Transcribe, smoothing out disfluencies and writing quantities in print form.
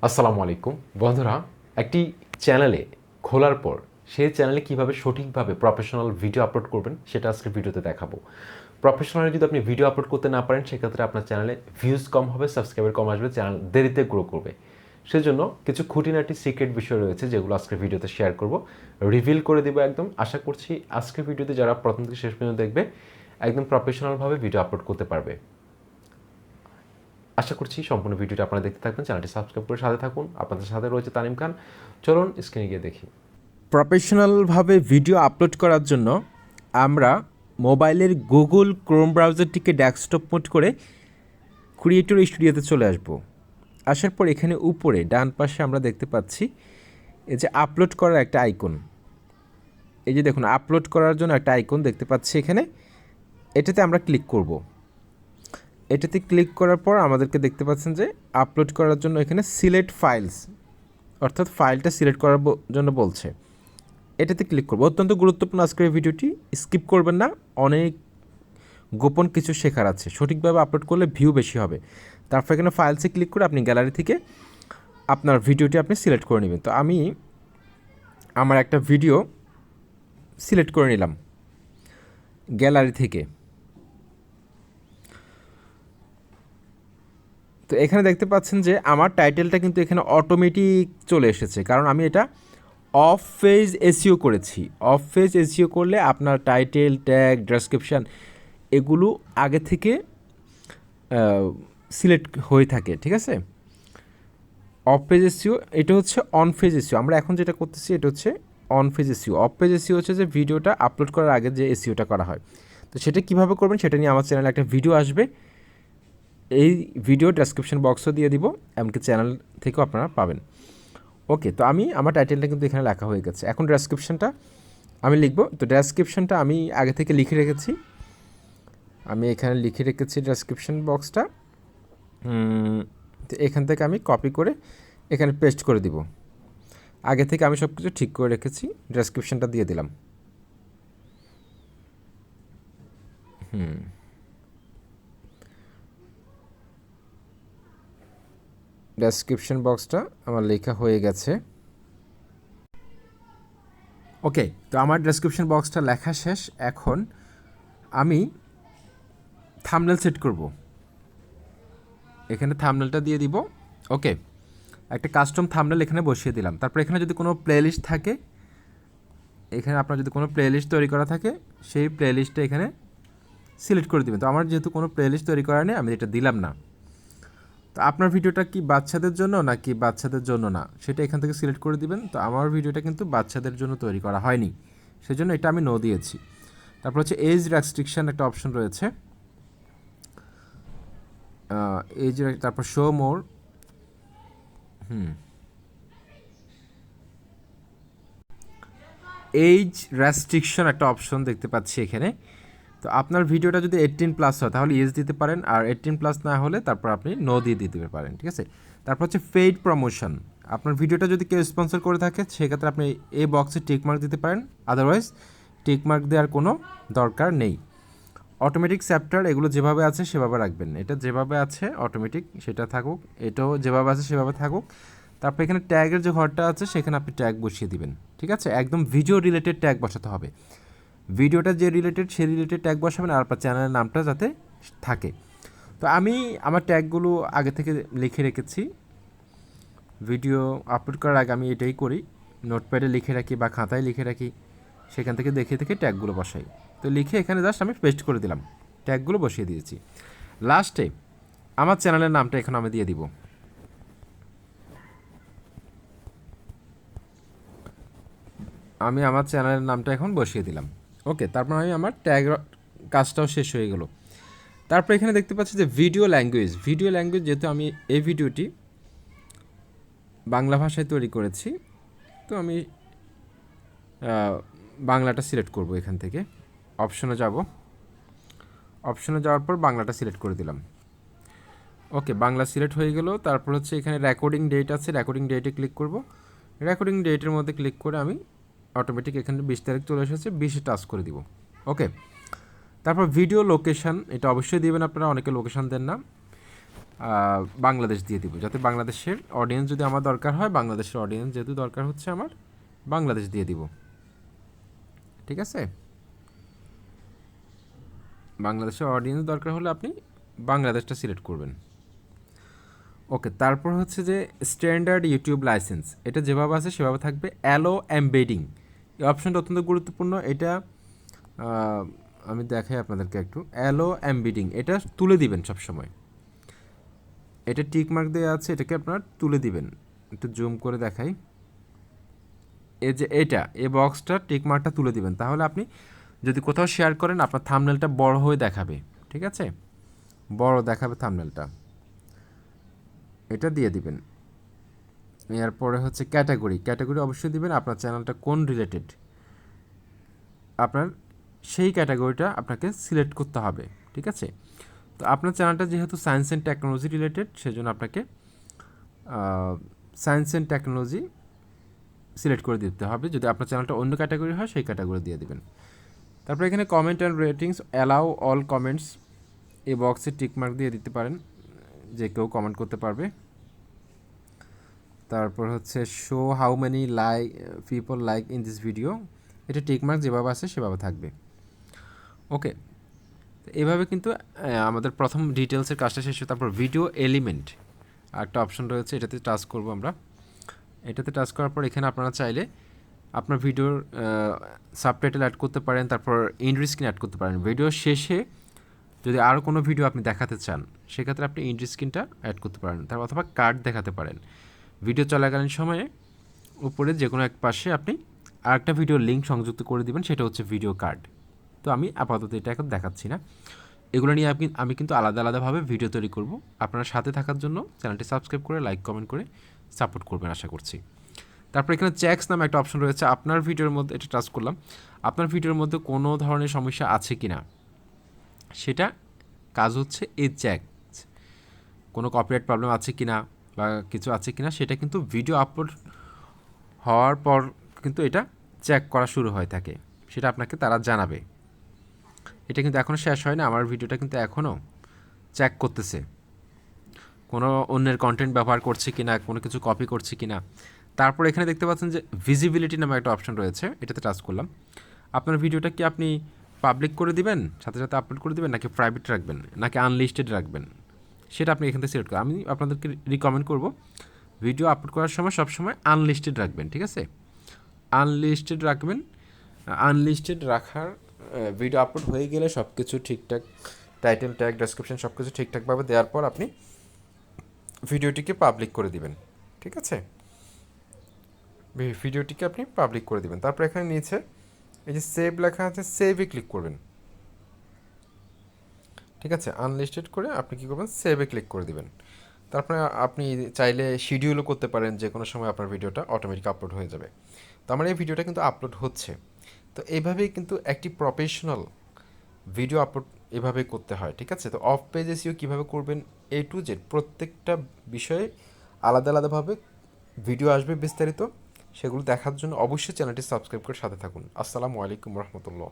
আসসালামু আলাইকুম বন্ধুরা, একটি চ্যানেলে খোলার পর সেই চ্যানেলে কীভাবে সঠিকভাবে প্রফেশনাল ভিডিও আপলোড করবেন সেটা আজকের ভিডিওতে দেখাবো। প্রফেশনালি যদি আপনি ভিডিও আপলোড করতে না পারেন সেক্ষেত্রে আপনার চ্যানেলে ভিউজ কম হবে, সাবস্ক্রাইবার কম আসবে, চ্যানেল দেরিতে গ্রো করবে। সেজন্য কিছু খুঁটিনাটি সিক্রেট বিষয় রয়েছে যেগুলো আজকের ভিডিওতে শেয়ার করব, রিভিল করে দেবো একদম। আশা করছি আজকের ভিডিওতে যারা প্রথম থেকে শেষ পর্যন্ত দেখবে একদম প্রফেশনালভাবে ভিডিও আপলোড করতে পারবে। আশা করছি সম্পূর্ণ ভিডিওটা আপনারা দেখতে থাকবেন, চ্যানেলটি সাবস্ক্রাইব করে সাথে থাকুন। আপনাদের সাথে রয়েছে তানিম খান। চলুন স্ক্রিনে গিয়ে দেখি। প্রফেশনালভাবে ভিডিও আপলোড করার জন্য আমরা মোবাইলের গুগল ক্রোম ব্রাউজারটিকে ডেস্কটপ মোড করে ক্রিয়েটর স্টুডিওতে চলে আসব। আসার পর এখানে উপরে ডান পাশে আমরা দেখতে পাচ্ছি এই যে আপলোড করার একটা আইকন। এই যে দেখুন, আপলোড করার জন্য একটা আইকন দেখতে পাচ্ছি এখানে। এটাতে আমরা ক্লিক করব। এটাতে ক্লিক করার পর আমাদেরকে দেখতে পাচ্ছেন যে আপলোড করার জন্য এখানে সিলেক্ট ফাইলস, অর্থাৎ ফাইলটা সিলেক্ট করার জন্য বলছে। এটাতে ক্লিক করবো। অত্যন্ত গুরুত্বপূর্ণ আজকের ভিডিওটি, স্কিপ করবেন না। অনেক গোপন কিছু শেখার আছে। সঠিকভাবে আপলোড করলে ভিউ বেশি হবে। তারপর এখানে ফাইলসে ক্লিক করে আপনি গ্যালারি থেকে আপনার ভিডিওটি আপনি সিলেক্ট করে নেবেন। তো আমি আমার একটা ভিডিও সিলেক্ট করে নিলাম গ্যালারি থেকে। তো এখানে দেখতে পাচ্ছেন যে আমার টাইটেলটা কিন্তু এখানে অটোমেটিক চলে এসেছে, কারণ আমি এটা অফ পেজ এসইও করেছি। অফ পেজ এসইও করলে আপনার টাইটেল, ট্যাগ, ডেসক্রিপশান এগুলো আগে থেকে সিলেক্ট হয়ে থাকে, ঠিক আছে। অফ পেজ এসইও, এটা হচ্ছে অন পেজ এসইও। আমরা এখন যেটা করতেছি এটা হচ্ছে on page SEO. Of page SEO হচ্ছে যে ভিডিওটা আপলোড করার আগে যে এসইওটা করা হয়। তো সেটা কীভাবে করবেন সেটা নিয়ে আমার চ্যানেলে একটা ভিডিও আসবে। এই ভিডিও ডেসক্রিপশন বক্সও দিয়ে দিব, এমনকি চ্যানেল থেকেও আপনারা পাবেন। ওকে, তো আমি আমার টাইটেলটা কিন্তু এখানে লেখা হয়ে গেছে। এখন ডেসক্রিপশনটা আমি লিখব। তো ডেসক্রিপশনটা আমি আগে থেকে লিখে রেখেছি। আমি এখানে লিখে রেখেছি ডেসক্রিপশন বক্সটা। তো এখান থেকে আমি কপি করে এখানে পেস্ট করে দিব। আগে থেকে আমি সব কিছু ঠিক করে রেখেছি। ডেসক্রিপশনটা দিয়ে দিলাম। ডেসক্রিপশন বক্সটা আমার লেখা হয়ে গেছে। ওকে, তো আমার ডেসক্রিপশন বক্সটা লেখা শেষ। এখন আমি থাম্বনেল সেট করব। এখানে থাম্বনেলটা দিয়ে দিব। ওকে, একটা কাস্টম থাম্বনেল এখানে বসিয়ে দিলাম। তারপর এখানে যদি কোনো প্লেলিস্ট থাকে, এখানে আপনার যদি কোনো প্লেলিস্ট তৈরি করা থাকে সেই প্লেলিস্টটা এখানে সিলেক্ট করে দেবেন। তো আমার যেহেতু কোনো প্লেলিস্ট তৈরি করা নেই, আমি এটা দিলাম না। তো আপনার ভিডিওটা কি বাচ্চাদের জন্য নাকি বাচ্চাদের জন্য না সেটা এখান থেকে সিলেক্ট করে দিবেন। তো আমার ভিডিওটা কিন্তু বাচ্চাদের জন্য তৈরি করা হয়নি, সেজন্য এটা আমি নো দিয়েছি। তারপর হচ্ছে এজ রেস্ট্রিকশন একটা অপশন রয়েছে, এজ, তারপর শো মোর। এজ রেস্ট্রিকশন একটা অপশন দেখতে পাচ্ছি এখানে। তো আপনার ভিডিওটা যদি 18+ হয় তাহলে ইয়েস দিতে পারেন, আর 18+ না হলে তারপর আপনি নো দিয়ে দিতে পারেন, ঠিক আছে। তারপর হচ্ছে পেইড প্রমোশন। আপনার ভিডিওটা যদি কেউ স্পন্সর করে থাকে সেক্ষেত্রে আপনি এই বক্সে টিকমার্ক দিতে পারেন, আদারওয়াইজ টিকমার্ক দেওয়ার কোনো দরকার নেই। অটোমেটিক চ্যাপ্টার এগুলো যেভাবে আছে সেভাবে রাখবেন। এটা যেভাবে আছে অটোমেটিক সেটা থাকুক, এটাও যেভাবে আছে সেভাবে থাকুক। তারপর এখানে ট্যাগের যে ঘরটা আছে সেখানে আপনি ট্যাগ বসিয়ে দিবেন, ঠিক আছে। একদম ভিডিও রিলেটেড ট্যাগ বসাতে হবে। ভিডিওটা যে রিলেটেড সেই রিলেটেড ট্যাগ বসাবেন, আর আপনার চ্যানেলের নামটা যাতে থাকে। তো আমি আমার ট্যাগগুলো আগে থেকে লিখে রেখেছি। ভিডিও আপলোড করার আগে আমি এটাই করি, নোটপ্যাডে লিখে রাখি বা খাতায় লিখে রাখি, সেখান থেকে দেখে দেখে ট্যাগগুলো বসাই। তো লিখে এখানে জাস্ট আমি পেস্ট করে দিলাম, ট্যাগগুলো বসিয়ে দিয়েছি। লাস্টে আমার চ্যানেলের নামটা এখন আমি দিয়ে দিব। আমি আমার চ্যানেলের নামটা এখন বসিয়ে দিলাম। ওকে, তারপর আমি আমার ট্যাগ কাজটাও শেষ হয়ে গেল। তারপর এখানে দেখতে পাচ্ছি যে ভিডিও ল্যাঙ্গুয়েজ। ভিডিও ল্যাঙ্গুয়েজ যেহেতু আমি এই ভিডিওটি বাংলা ভাষায় তৈরি করেছি, তো আমি বাংলাটা সিলেক্ট করব। এখান থেকে অপশনে যাব, অপশনে যাওয়ার পর বাংলাটা সিলেক্ট করে দিলাম। ওকে, বাংলা সিলেক্ট হয়ে গেল। তারপর হচ্ছে এখানে রেকর্ডিং ডেট আছে, রেকর্ডিং ডেটে ক্লিক করব। রেকর্ডিং ডেটের মধ্যে ক্লিক করে আমি অটোমেটিক এখানে 20 তারিখ চলে এসেছে, 20-এ টাচ করে দিব। ওকে, তারপর ভিডিও লোকেশান, এটা অবশ্যই দিবেন আপনারা, অনেকে লোকেশান দেন না। বাংলাদেশ দিয়ে দিব, যাতে বাংলাদেশের অডিয়েন্স যদি আমার দরকার হয়, বাংলাদেশের অডিয়েন্স যেহেতু দরকার হচ্ছে আমার, বাংলাদেশ দিয়ে দিব। ঠিক আছে, বাংলাদেশের অডিয়েন্স দরকার হলে আপনি বাংলাদেশটা সিলেক্ট করবেন। ওকে, তারপর হচ্ছে যে স্ট্যান্ডার্ড ইউটিউব লাইসেন্স, এটা যেভাবে আছে সেভাবে থাকবে। অ্যালো এমবেডিং, এই অপশনটা অত্যন্ত গুরুত্বপূর্ণ। এটা আমি দেখাই আপনাদেরকে একটু। অ্যালো এমবেডিং এটা তুলে দিবেন সবসময়, এটা টিক মার্ক দেওয়া আছে, এটাকে আপনার তুলে দিবেন। একটু জুম করে দেখাই, এই যে এটা, এই বক্সটা টিক মার্কটা তুলে দিবেন, তাহলে আপনি যদি কোথাও শেয়ার করেন আপনার থাম্বনেলটা বড় হয়ে দেখাবে। ঠিক আছে, বড় দেখাবে থাম্বনেলটা, এটা দিয়ে দিবেন। এরপরে হচ্ছে ক্যাটাগরি, ক্যাটাগরি অবশ্যই দিবেন, আপনার চ্যানেলটা কোন রিলেটেড, আপনার সেই ক্যাটাগরিটা আপনাকে সিলেক্ট করতে হবে। ঠিক আছে, তো আপনার চ্যানেলটা যেহেতু সায়েন্স অ্যান্ড টেকনোলজি রিলেটেড, সেজন্য আপনাকে সায়েন্স অ্যান্ড টেকনোলজি সিলেক্ট করে দিতে হবে। যদি আপনার চ্যানেলটা অন্য ক্যাটাগরি হয় সেই ক্যাটাগরি দিয়ে দিবেন। তারপর এখানে comment and ratings, allow all comments, এই বক্সে টিকমার্ক দিয়ে দিতে পারেন, যে কেউ কমেন্ট করতে পারবে। তারপর হচ্ছে show how many people like in this video, এটা টিকমার্ক যেভাবে আছে সেভাবে থাকবে। ওকে, এভাবে কিন্তু আমাদের প্রথম ডিটেলসের কাজটা শেষ হয়। তারপর ভিডিও এলিমেন্ট একটা অপশন রয়েছে, এটাতে টাচ করব আমরা। এটাতে টাচ করার পর এখানে আপনারা চাইলে আপনার ভিডিওর সাবটাইটেল অ্যাড করতে পারেন, তারপর এন্ড স্ক্রিন অ্যাড করতে পারেন। ভিডিও শেষে যদি আরও কোনো ভিডিও আপনি দেখাতে চান সেক্ষেত্রে আপনি এন্ড স্ক্রিনটা অ্যাড করতে পারেন, তারপর অথবা কার্ড দেখাতে পারেন। ভিডিও চলাকালীন সময়ে উপরে যে কোনো এক পাশে আপনি আরেকটা ভিডিওর লিঙ্ক সংযুক্ত করে দিবেন, সেটা হচ্ছে ভিডিও কার্ড। তো আমি আপাতত এটা এখন দেখাচ্ছি না, এগুলো নিয়ে আমি কিন্তু আলাদা আলাদাভাবে ভিডিও তৈরি করব। আপনারা সাথে থাকার জন্য চ্যানেলটি সাবস্ক্রাইব করে লাইক কমেন্ট করে সাপোর্ট করবেন আশা করছি। তারপর এখানে চেকস নামে একটা অপশন রয়েছে, আপনার ভিডিওর মধ্যে এটা টাচ করলাম, আপনার ভিডিওর মধ্যে কোনো ধরনের সমস্যা আছে কি না সেটা কাজ হচ্ছে এই চেক, কোনো কপিরাইট প্রবলেম আছে কি না বা কিছু আছে কি না সেটা কিন্তু ভিডিও আপলোড হওয়ার পর কিন্তু এটা চেক করা শুরু হয়ে থাকে, সেটা আপনাকে তারা জানাবে। এটা কিন্তু এখনও শেষ হয় না, আমার ভিডিওটা কিন্তু এখনও চেক করতেছে কোনো অন্যের কন্টেন্ট ব্যবহার করছে কি না, কোনো কিছু কপি করছে কি না। তারপর এখানে দেখতে পাচ্ছেন যে ভিজিবিলিটি নামে একটা অপশন রয়েছে, এটাতে টাচ করলাম। আপনার ভিডিওটা কি আপনি পাবলিক করে দিবেন, সাথে সাথে আপলোড করে দিবেন, নাকি প্রাইভেট রাখবেন, নাকি আনলিস্টেড রাখবেন, সেটা আপনি এখান থেকে সিলেক্ট করেন। আমি আপনাদেরকে রিকমেন্ড করব ভিডিও আপলোড করার সময় সবসময় আনলিস্টেড রাখবেন। ঠিক আছে, আনলিস্টেড রাখবেন। আনলিস্টেড রাখার ভিডিও আপলোড হয়ে গেলে সব কিছু ঠিকঠাক, টাইটেল ট্যাগ ডেসক্রিপশন সব কিছু ঠিকঠাকভাবে দেওয়ার পর আপনি ভিডিওটিকে পাবলিক করে দিবেন। ঠিক আছে, ভিডিওটিকে আপনি পাবলিক করে দিবেন। তারপর এখানে নিচে এই যে সেভ লেখা আছে, সেভে ক্লিক করবেন। ঠিক আছে, আনলিস্টেড করে আপনি কী করবেন, সেভে ক্লিক করে দিবেন। তারপরে আপনি চাইলে শিডিউলও করতে পারেন, যে কোনো সময় আপনার ভিডিওটা অটোমেটিক আপলোড হয়ে যাবে। তো আমার এই ভিডিওটা কিন্তু আপলোড হচ্ছে। তো এইভাবেই কিন্তু একটি প্রফেশনাল ভিডিও আপলোড এভাবেই করতে হয়। ঠিক আছে, তো অফ পেজ এসইও কীভাবে করবেন, এ টু জেড প্রত্যেকটা বিষয়ে আলাদা আলাদাভাবে ভিডিও আসবে বিস্তারিত, সেগুলো দেখার জন্য অবশ্যই চ্যানেলটি সাবস্ক্রাইব করে সাথে থাকুন। আসসালামু আলাইকুম রহমতুল্লাহ।